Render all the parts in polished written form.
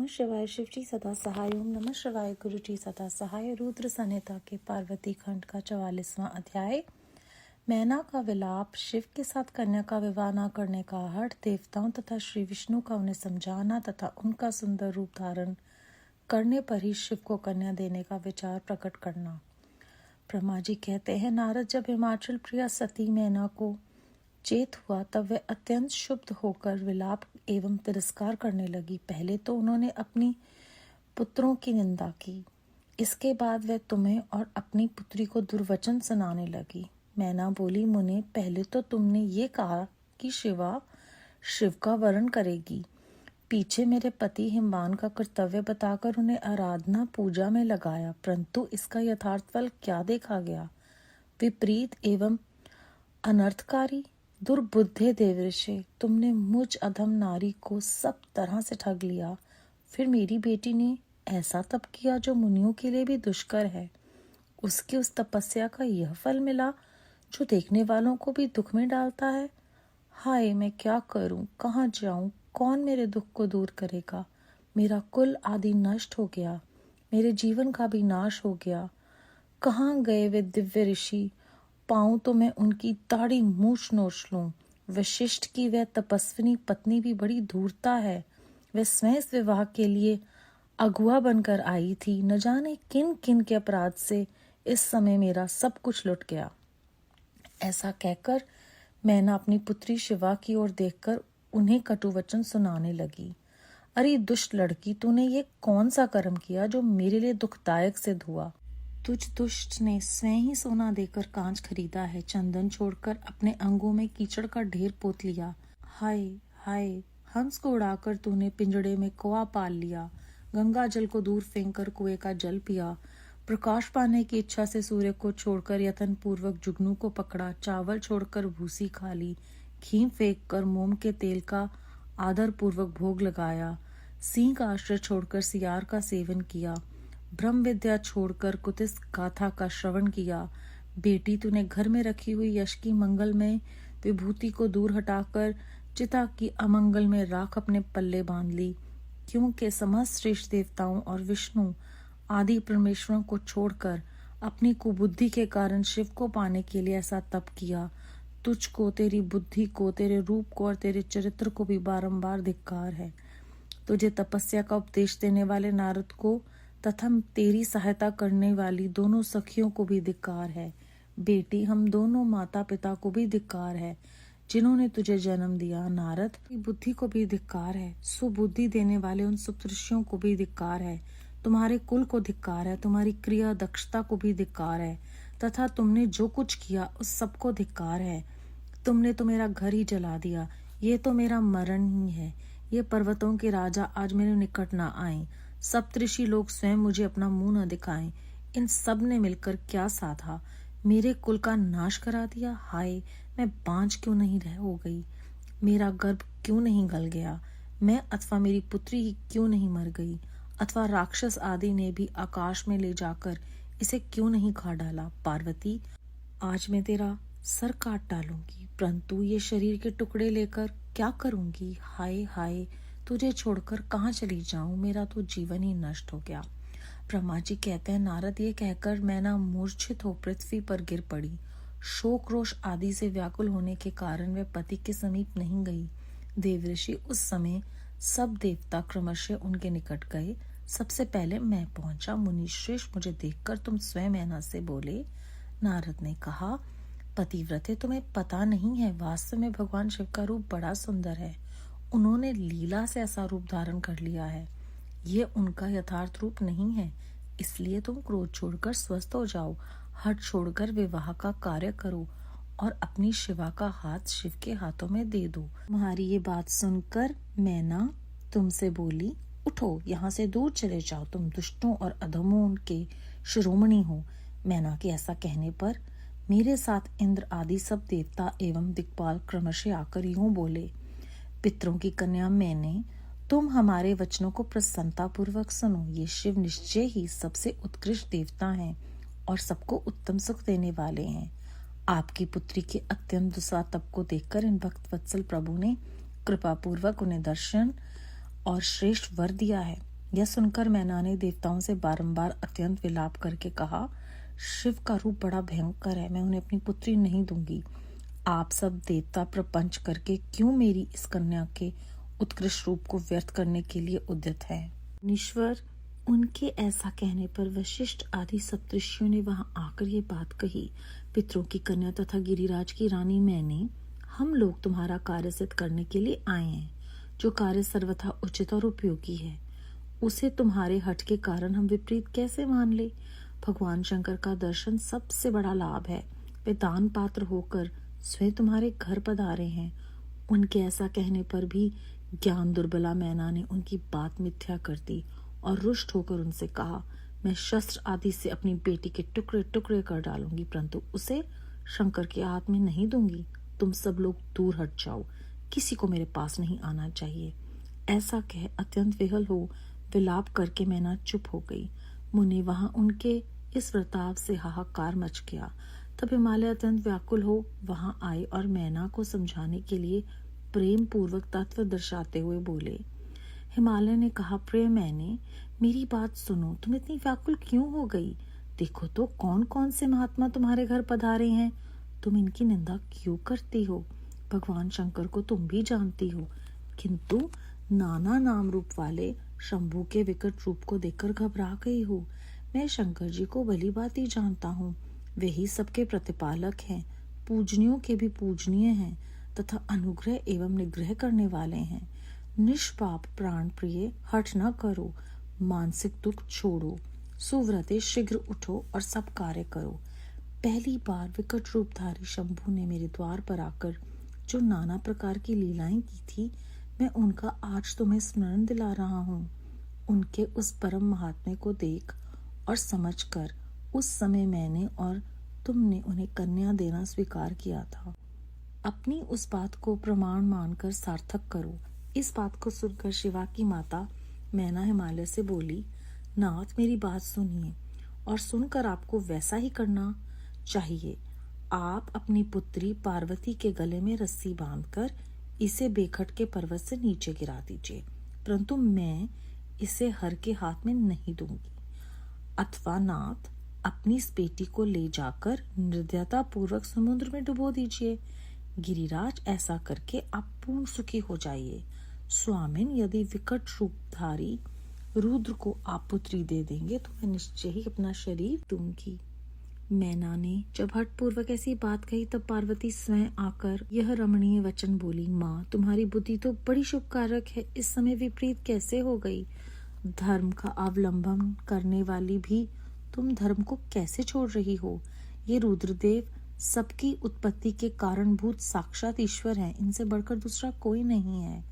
नमः शिवाय। शिवजी सदा सहाय। ओम नमः शिवाय। गुरुजी सदा सहाय। रुद्र संहिता के पार्वती खंड का 44वां अध्याय। मैना का विलाप, शिव के साथ कन्या का विवाह न करने का हठ, देवताओं तथा श्री विष्णु का उन्हें समझाना तथा उनका सुंदर रूप धारण करने पर ही शिव को कन्या देने का विचार प्रकट करना। ब्रह्मा जी कहते हैं, नारद जब हिमाचल प्रिया सती मैना को चेत हुआ तब वह अत्यंत क्षुब्ध होकर विलाप एवं तिरस्कार करने लगी। पहले तो उन्होंने अपनी पुत्रों की निंदा की, इसके बाद वह तुम्हें और अपनी पुत्री को दुर्वचन सुनाने लगी। मैना बोली, मुने, पहले तो तुमने ये कहा कि शिवा शिव का वरण करेगी, पीछे मेरे पति हिमवान का कर्तव्य बताकर उन्हें आराधना पूजा में लगाया, परंतु इसका यथार्थ फल क्या देखा गया? विपरीत एवं अनर्थकारी। दुर्बुद्धे देवऋषि, तुमने मुझ अधम नारी को सब तरह से ठग लिया। फिर मेरी बेटी ने ऐसा तप किया जो मुनियों के लिए भी दुष्कर है। उसकी उस तपस्या का यह फल मिला जो देखने वालों को भी दुख में डालता है। हाय, मैं क्या करूं, कहाँ जाऊं, कौन मेरे दुख को दूर करेगा? मेरा कुल आदि नष्ट हो गया, मेरे जीवन का भी नाश हो गया। कहाँ गए वे दिव्य ऋषि? पाऊं तो मैं उनकी दाढ़ी मूछ नोच लूं। वशिष्ठ की वह तपस्विनी पत्नी भी बड़ी धूर्ता है। वह स्वयं इस विवाह के लिए अगुआ बनकर आई थी। न जाने किन किन के अपराध से इस समय मेरा सब कुछ लुट गया। ऐसा कहकर मैना अपनी पुत्री शिवा की ओर देखकर उन्हें कटुवचन सुनाने लगी। अरे दुष्ट लड़की, तूने ये कौन सा कर्म किया जो मेरे लिए दुखदायक सिद्ध हुआ? तुझ दुष्ट ने स्वयं ही सोना देकर कांच खरीदा है, चंदन छोड़कर अपने अंगों में कीचड़ का ढेर पोत लिया। हाय हाय, हंस को उड़ाकर तूने पिंजड़े में कौवा पाल लिया, गंगा जल को दूर फेंककर कुएं का जल पिया, प्रकाश पाने की इच्छा से सूर्य को छोड़कर यत्न पूर्वक जुगनू को पकड़ा, चावल छोड़कर भूसी खा ली, घी फेंक कर मोम के तेल का आदर पूर्वक भोग लगाया, सिंह का आश्रय छोड़कर सियार का सेवन किया, ब्रह्म विद्या छोड़कर कुतिस गाथा का श्रवण किया। बेटी, तूने घर में रखी हुई यश की मंगल में विभूति को दूर हटाकर चिता की अमंगल में राख अपने पल्ले बांध ली, क्योंकि समस्त श्रेष्ठ देवताओं और विष्णु आदि परमेश्वरों को छोड़कर अपनी कुबुद्धि के कारण शिव को पाने के लिए ऐसा तप किया। तुझको, तेरी बुद्धि को, तेरे रूप को और तेरे चरित्र को भी बारंबार धिक्कार है। तुझे तपस्या का उपदेश देने वाले नारद को तथा तेरी सहायता करने वाली दोनों सखियों को भी धिक्कार है। बेटी, हम दोनों माता पिता को भी धिक्कार है जिन्होंने तुझे जन्म दिया। नारद की बुद्धि को भी धिक्कार है। सुबुद्धि देने वाले उन सप्तर्षियों को भी धिक्कार है। तुम्हारे कुल को धिक्कार है। तुम्हारी क्रिया दक्षता को भी धिक्कार है तथा तुमने जो कुछ किया उस सबको धिक्कार है। तुमने तो मेरा घर ही जला दिया। ये तो मेरा मरण ही है। ये पर्वतों के राजा आज मेरे निकट न आए, सप्तऋषि लोग स्वयं मुझे अपना मुंह न दिखाएं। इन सब ने मिलकर क्या साधा? मेरे कुल का नाश करा दिया। हाय, मैं बांझ क्यों नहीं रह हो गई? मेरा गर्भ क्यों नहीं गल गया? मैं अथवा मेरी पुत्री ही क्यों नहीं मर गई? अथवा राक्षस आदि ने भी आकाश में ले जाकर इसे क्यों नहीं खा डाला? पार्वती, आज मैं तेरा सर काट डालूंगी, परंतु ये शरीर के टुकड़े लेकर क्या करूंगी? हाय हाय, तुझे छोड़कर कहाँ चली जाऊं? मेरा तो जीवन ही नष्ट हो गया। ब्रह्मा जी कहते हैं, नारद, ये कहकर मैना मूर्छित हो पृथ्वी पर गिर पड़ी। शोक रोष आदि से व्याकुल होने के कारण वह पति के समीप नहीं गई। देवऋषि उस समय सब देवता क्रमशः उनके निकट गए। सबसे पहले मैं पहुंचा। मुनिश्रेष्ठ, मुझे देखकर तुम स्वयं मैना से बोले। नारद ने कहा, पतिव्रते, तुम्हें पता नहीं है, वास्तव में भगवान शिव का रूप बड़ा सुंदर है। उन्होंने लीला से ऐसा रूप धारण कर लिया है। ये उनका यथार्थ रूप नहीं है। इसलिए तुम क्रोध छोड़कर स्वस्थ हो जाओ, हठ छोड़कर विवाह का कार्य करो और अपनी शिवा का हाथ शिव के हाथों में दे दो। तुम्हारी ये बात सुनकर मैना तुमसे बोली, उठो, यहाँ से दूर चले जाओ, तुम दुष्टों और अधमों के शिरोमणि हो। मैना के ऐसा कहने पर मेरे साथ इंद्र आदि सब देवता एवं दिक्पाल क्रमशः आकर यूं बोले, पितरों की कन्या मैंने, तुम हमारे वचनों को प्रसन्नता पूर्वक सुनो। ये शिव निश्चय ही सबसे उत्कृष्ट देवता हैं और सबको उत्तम सुख देने वाले हैं। आपकी पुत्री के अत्यंत दुस्साह तप को देखकर इन भक्त वत्सल प्रभु ने कृपा पूर्वक उन्हें दर्शन और श्रेष्ठ वर दिया है। यह सुनकर मैना ने देवताओं से बारंबार अत्यंत विलाप करके कहा, शिव का रूप बड़ा भयंकर है, मैं उन्हें अपनी पुत्री नहीं दूंगी। आप सब देवता प्रपंच करके क्यों मेरी इस कन्या के उत्कृष्ट रूप को व्यर्थ करने के लिए उद्यत है। मुनीश्वर, उनके ऐसा कहने पर वशिष्ठ आदि सप्तऋषियों ने वहां आकर ये बात कही, पितरों की कन्या तथा गिरिराज की रानी मैंने, हम लोग तुम्हारा कार्य सिद्ध करने के लिए आए हैं। जो कार्य सर्वथा उचित और उपयोगी है, उसे तुम्हारे हठ के कारण हम विपरीत कैसे मान ले। भगवान शंकर का दर्शन सबसे बड़ा लाभ है। वे दान पात्र होकर स्वयं तुम्हारे घर पधारे हैं। उनके ऐसा कहने पर भी ज्ञान दुर्बला मैना ने उनकी बात मिथ्या कर दी और रुष्ट होकर उनसे कहा, मैं शस्त्र आदि से अपनी बेटी के टुकड़े टुकड़े कर डालूंगी, परंतु उसे शंकर के हाथ में नहीं दूंगी। तुम सब लोग दूर हट जाओ, किसी को मेरे पास नहीं आना चाहिए। ऐसा कह अत्यंत विहल हो विलाप करके मैना चुप हो गई। मुनि वहां उनके इस वर्ताव से हाहाकार मच गया। तब हिमालय अत्यंत व्याकुल हो वहां आए और मैना को समझाने के लिए प्रेम पूर्वक तत्व दर्शाते हुए बोले। हिमालय ने कहा, प्रिय मैंने, मेरी बात सुनो, तुम इतनी व्याकुल क्यों हो गई? देखो तो कौन कौन से महात्मा तुम्हारे घर पधारे हैं। तुम इनकी निंदा क्यों करती हो? भगवान शंकर को तुम भी जानती हो, किंतु नाना नाम रूप वाले शंभू के विकट रूप को देखकर घबरा गई हो। मैं शंकर जी को भली बात ही जानता हूँ, वे ही सबके प्रतिपालक हैं, पूजनियों के भी पूजनीय हैं तथा अनुग्रह एवं निग्रह करने वाले हैं। निष्पाप प्राण प्रिय, हठ न करो, मानसिक दुख छोड़ो, सुव्रते शीघ्र उठो और सब कार्य करो। पहली बार विकट रूपधारी शंभू ने मेरे द्वार पर आकर जो नाना प्रकार की लीलाएं की थी, मैं उनका आज तुम्हें स्मरण दिला रहा हूँ। उनके उस परम महात्म्य को देख और समझकर उस समय मैंने और तुमने उन्हें कन्या देना स्वीकार किया था। अपनी उस बात को प्रमाण मानकर सार्थक करो। इस बात को सुनकर शिवा की माता मैना हिमालय से बोली, नाथ मेरी बात सुनिए और सुनकर आपको वैसा ही करना चाहिए। आप अपनी पुत्री पार्वती के गले में रस्सी बांधकर इसे बेखट के पर्वत से नीचे गिरा दीजिए, परंतु मैं इसे हर के हाथ में नहीं दूंगी। अथवा नाथ, अपनी इस बेटी को ले जाकर निर्दयता पूर्वक समुद्र में डुबो दीजिए। गिरिराज, ऐसा करके आप पूर्ण सुखी हो जाइए। स्वामिन, यदि विकट रूपधारी रुद्र को आप पुत्री दे देंगे तो मैं निश्चय ही अपना शरीर दूंगी। मैना ने जब हठ पूर्वक ऐसी बात कही तब पार्वती स्वयं आकर यह रमणीय वचन बोली, माँ, तुम्हारी बुद्धि तो बड़ी शुभकारक है, इस समय विपरीत कैसे हो गई? धर्म का अवलंबन करने वाली भी तुम धर्म को कैसे छोड़ रही हो? ये रुद्रदेव सबकी उत्पत्ति के कारणभूत साक्षात ईश्वर हैं, इनसे बढ़कर दूसरा कोई नहीं है।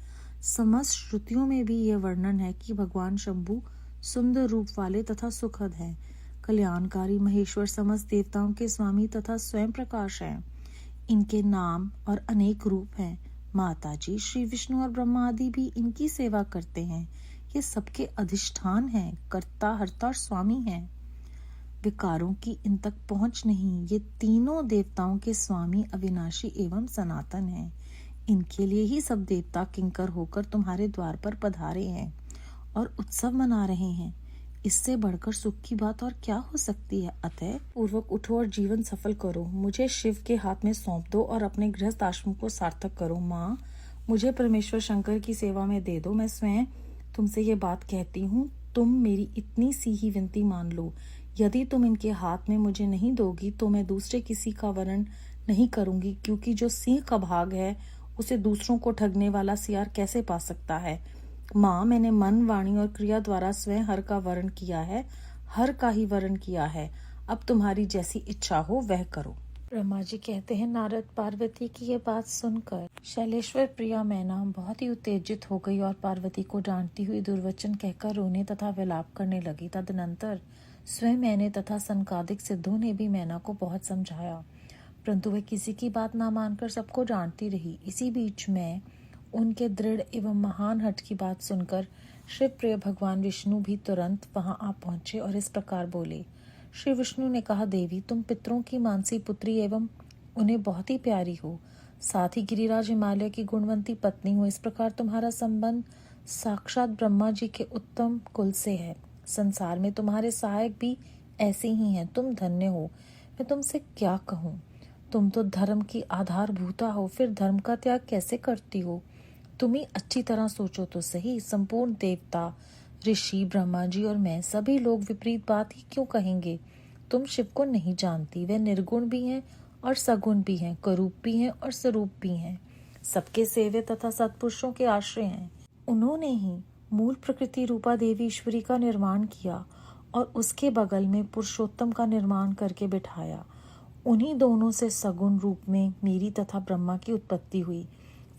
समस्त श्रुतियों में भी यह वर्णन है कि भगवान शंभु सुंदर रूप वाले तथा सुखद हैं, कल्याणकारी महेश्वर समस्त देवताओं के स्वामी तथा स्वयं प्रकाश हैं। इनके नाम और अनेक रूप हैं। माता जी श्री विष्णु और ब्रह्मा आदि भी इनकी सेवा करते हैं। ये सबके अधिष्ठान हैं, कर्ता हर्ता और स्वामी हैं। विकारों की इन तक पहुंच नहीं। ये तीनों देवताओं के स्वामी अविनाशी एवं सनातन हैं। इनके लिए ही सब देवता किंकर होकर तुम्हारे द्वार पर पधारे हैं और उत्सव मना रहे हैं। इससे बढ़कर सुख की बात और क्या हो सकती है? अतः पूर्वक उठो और जीवन सफल करो। मुझे शिव के हाथ में सौंप दो और अपने गृहस्थ आश्रम को सार्थक करो। माँ, मुझे परमेश्वर शंकर की सेवा में दे दो। मैं स्वयं तुमसे ये बात कहती हूँ, तुम मेरी इतनी सी ही विनती मान लो। यदि तुम इनके हाथ में मुझे नहीं दोगी तो मैं दूसरे किसी का वरण नहीं करूंगी, क्योंकि जो सिंह का भाग है उसे दूसरों को ठगने वाला सियार कैसे पा सकता है। माँ, मैंने मन, वाणी और क्रिया द्वारा स्वयं हर का वरण किया है, हर का ही वरण किया है। अब तुम्हारी जैसी इच्छा हो वह करो। ब्रह्मा जी कहते हैं, नारद, पार्वती की ये बात सुनकर शैलेश्वर प्रिया मैना बहुत ही उत्तेजित हो गई और पार्वती को डांटती हुई दुर्वचन कहकर रोने तथा विलाप करने लगी। तदनंतर स्वयं मैंने तथा सनकादिक सिद्धों ने भी मैना को बहुत समझाया, परंतु वह किसी की बात ना मानकर सबको डांटती रही। इसी बीच में उनके दृढ़ एवं महान हठ की बात सुनकर शिव प्रिय भगवान विष्णु भी तुरंत वहां आ पहुंचे और इस प्रकार बोले। श्री विष्णु ने कहा, देवी, तुम पितरों की मानसी पुत्री एवं उन्हें बहुत ही प्यारी हो, साथ ही गिरिराज हिमालय की गुणवंती पत्नी हो। इस प्रकार तुम्हारा संबंध साक्षात ब्रह्मा जी के उत्तम कुल से है। संसार में तुम्हारे सहायक भी ऐसे ही हैं। तुम धन्य हो। मैं तुमसे क्या कहूँ। तुम तो धर्म की आधारभूता हो, फिर धर्म का त्याग कैसे करती हो। तुम ही अच्छी तरह सोचो तो सही। संपूर्ण देवता, ऋषि, ब्रह्मा जी और मैं, सभी लोग विपरीत बात ही क्यों कहेंगे। तुम शिव को नहीं जानती। वे निर्गुण भी हैं और सगुण भी हैं, करूप भी हैं और स्वरूप भी हैं, सबके सेव्य तथा सत्पुरुषों के आश्रय हैं। उन्होंने ही मूल प्रकृति रूपा देवी ईश्वरी का निर्माण किया और उसके बगल में पुरुषोत्तम का निर्माण करके बिठाया। उन्हीं दोनों से सगुण रूप में मेरी तथा ब्रह्मा की उत्पत्ति हुई।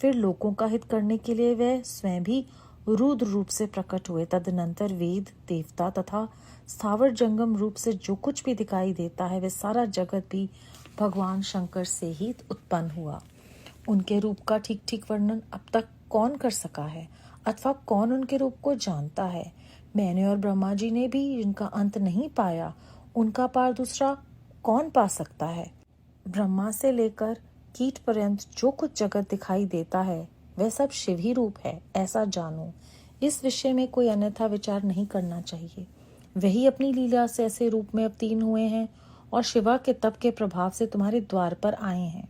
फिर लोगों का हित करने के लिए वे स्वयं भी रुद्र रूप से प्रकट हुए। तदनंतर वेद, देवता तथा स्थावर जंगम रूप से जो कुछ भी दिखाई देता है, वे सारा जगत भी भगवान शंकर से ही उत्पन्न हुआ। उनके रूप का ठीक ठीक वर्णन अब तक कौन कर सका है, अथवा कौन उनके रूप को जानता है। मैंने और ब्रह्मा जी ने भी इनका अंत नहीं पाया, उनका पार दूसरा कौन पा सकता है। ब्रह्मा से लेकर कीट पर्यंत जो कुछ जगत दिखाई देता है, वह सब शिव ही रूप है, ऐसा जानो। इस विषय में कोई अन्यथा विचार नहीं करना चाहिए। वही अपनी लीला से ऐसे रूप में अवतीर्ण हुए हैं और शिवा के तप के प्रभाव से तुम्हारे द्वार पर आए हैं।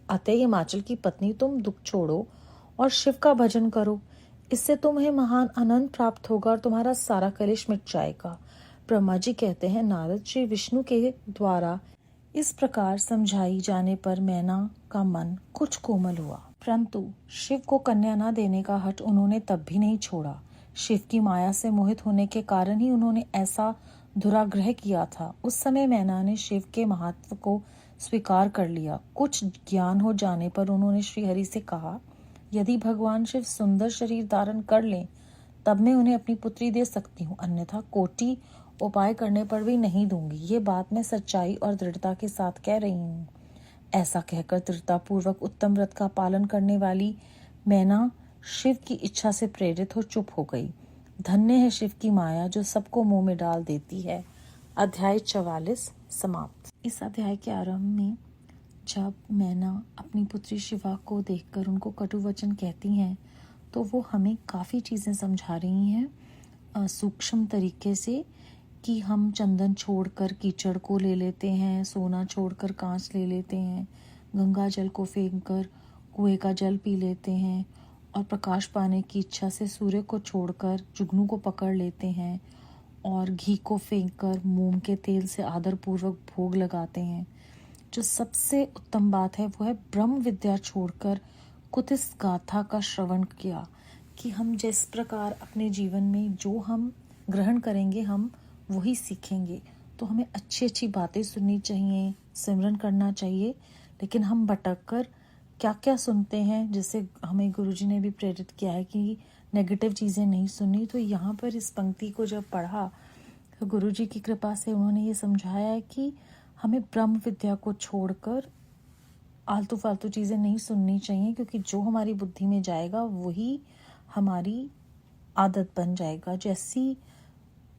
अतः हिमाचल की पत्नी, तुम दुख छोड़ो और शिव का भजन करो। इससे तुम्हें महान आनंद प्राप्त होगा और तुम्हारा सारा कलेश मिट जाएगा। ब्रह्मा जी कहते हैं, नारद श्री विष्णु के द्वारा इस प्रकार समझाई जाने पर मैना का मन कुछ कोमल हुआ, परंतु शिव को कन्या न देने का हठ उन्होंने तब भी नहीं छोड़ा। शिव की माया से मोहित होने के कारण ही उन्होंने ऐसा दुराग्रह किया था। उस समय मैना ने शिव के महत्व को स्वीकार कर लिया। कुछ ज्ञान हो जाने पर उन्होंने श्रीहरि से कहा, यदि भगवान शिव सुंदर शरीर धारण कर लें तब मैं उन्हें अपनी पुत्री दे सकती हूँ, अन्यथा कोटि उपाय करने पर भी नहीं दूंगी। ये बात मैं सच्चाई और दृढ़ता के साथ कह रही हूँ। ऐसा कहकर दृढ़ता पूर्वक उत्तम व्रत का पालन करने वाली मैना शिव की इच्छा से प्रेरित हो चुप हो गई। धन्य है शिव की माया जो सबको मुंह में डाल देती है। अध्याय 44 समाप्त। इस अध्याय के आरंभ में जब मैना अपनी पुत्री शिवा को देखकर उनको कटु वचन कहती हैं, तो वो हमें काफ़ी चीज़ें समझा रही हैं सूक्ष्म तरीके से, कि हम चंदन छोड़कर कीचड़ को ले लेते हैं, सोना छोड़कर कांच ले लेते हैं, गंगा जल को फेंककर कुएं का जल पी लेते हैं और प्रकाश पाने की इच्छा से सूर्य को छोड़कर जुगनू को पकड़ लेते हैं और घी को फेंककर मोम के तेल से आदरपूर्वक भोग लगाते हैं। जो सबसे उत्तम बात है वो है ब्रह्म विद्या छोड़कर कुतिस गाथा का श्रवण किया, कि हम जिस प्रकार अपने जीवन में जो हम ग्रहण करेंगे हम वही सीखेंगे। तो हमें अच्छी अच्छी बातें सुननी चाहिए, सिमरन करना चाहिए, लेकिन हम भटक कर क्या क्या सुनते हैं, जैसे हमें गुरुजी ने भी प्रेरित किया है कि नेगेटिव चीज़ें नहीं सुननी। तो यहाँ पर इस पंक्ति को जब पढ़ा तो गुरुजी की कृपा से उन्होंने ये समझाया है कि हमें ब्रह्म विद्या को छोड़कर आलतू फालतू चीज़ें नहीं सुननी चाहिए, क्योंकि जो हमारी बुद्धि में जाएगा वही हमारी आदत बन जाएगा। जैसी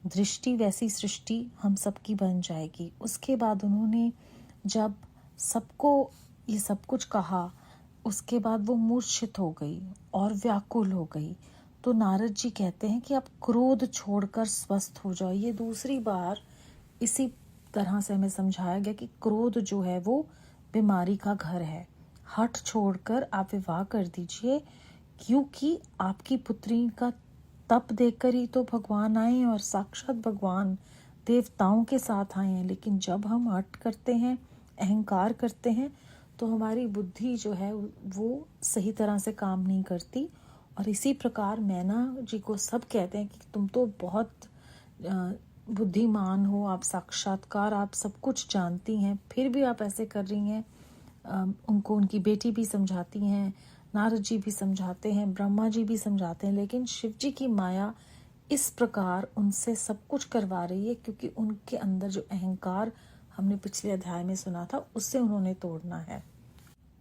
दृष्टि वैसी सृष्टि हम सबकी बन जाएगी। उसके बाद उन्होंने जब सबको ये सब कुछ कहा, उसके बाद वो मूर्छित हो गई और व्याकुल हो गई। तो नारद जी कहते हैं कि आप क्रोध छोड़कर स्वस्थ हो जाओ। ये दूसरी बार इसी तरह से हमें समझाया गया कि क्रोध जो है वो बीमारी का घर है। हठ छोड़कर आप विवाह कर दीजिए, क्योंकि आपकी पुत्री का तप देखकर ही तो भगवान आए हैं और साक्षात भगवान देवताओं के साथ आए हैं। लेकिन जब हम हठ करते हैं, अहंकार करते हैं, तो हमारी बुद्धि जो है वो सही तरह से काम नहीं करती। और इसी प्रकार मैना जी को सब कहते हैं कि तुम तो बहुत बुद्धिमान हो, आप साक्षात्कार, आप सब कुछ जानती हैं, फिर भी आप ऐसे कर रही हैं। उनको उनकी बेटी भी समझाती हैं, नारद जी भी समझाते हैं, ब्रह्मा जी भी समझाते हैं, लेकिन शिव जी की माया इस प्रकार उनसे सब कुछ करवा रही है, क्योंकि उनके अंदर जो अहंकार हमने पिछले अध्याय में सुना था उससे उन्होंने तोड़ना है।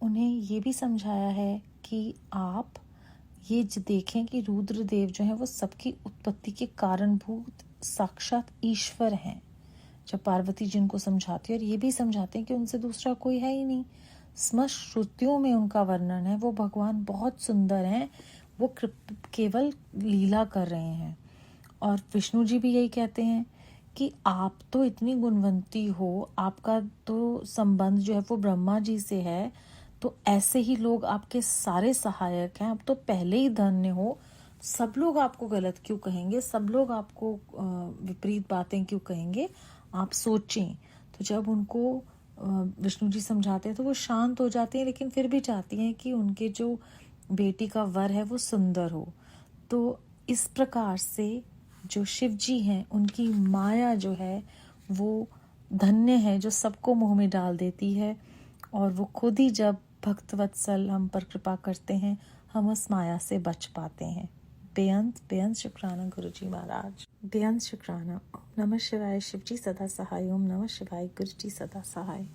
उन्हें ये भी समझाया है कि आप ये देखें कि रुद्रदेव जो है वो सबकी उत्पत्ति के कारणभूत साक्षात ईश्वर हैं। जब पार्वती जी उनको समझाती है और ये भी समझाते हैं कि उनसे दूसरा कोई है ही नहीं। स्मृत श्रुतियों में उनका वर्णन है, वो भगवान बहुत सुंदर हैं, वो केवल लीला कर रहे हैं। और विष्णु जी भी यही कहते हैं कि आप तो इतनी गुणवंती हो, आपका तो संबंध जो है वो ब्रह्मा जी से है, तो ऐसे ही लोग आपके सारे सहायक हैं, आप तो पहले ही धन्य हो। सब लोग आपको गलत क्यों कहेंगे, सब लोग आपको विपरीत बातें क्यों कहेंगे, आप सोचें। तो जब उनको विष्णु जी समझाते हैं तो वो शांत हो जाते हैं, लेकिन फिर भी चाहती हैं कि उनके जो बेटी का वर है वो सुंदर हो। तो इस प्रकार से जो शिव जी हैं उनकी माया जो है वो धन्य है, जो सबको मुंह में डाल देती है। और वो खुद ही जब भक्तवत्सल हम पर कृपा करते हैं, हम उस माया से बच पाते हैं। बेअंत शुक्राना गुरु जी महाराज, बेअंत शुक्राना। ओम नमः शिवाय। शिव जी सदा सहाय। ओम नमः शिवाय। गुरु जी सदा सहाय।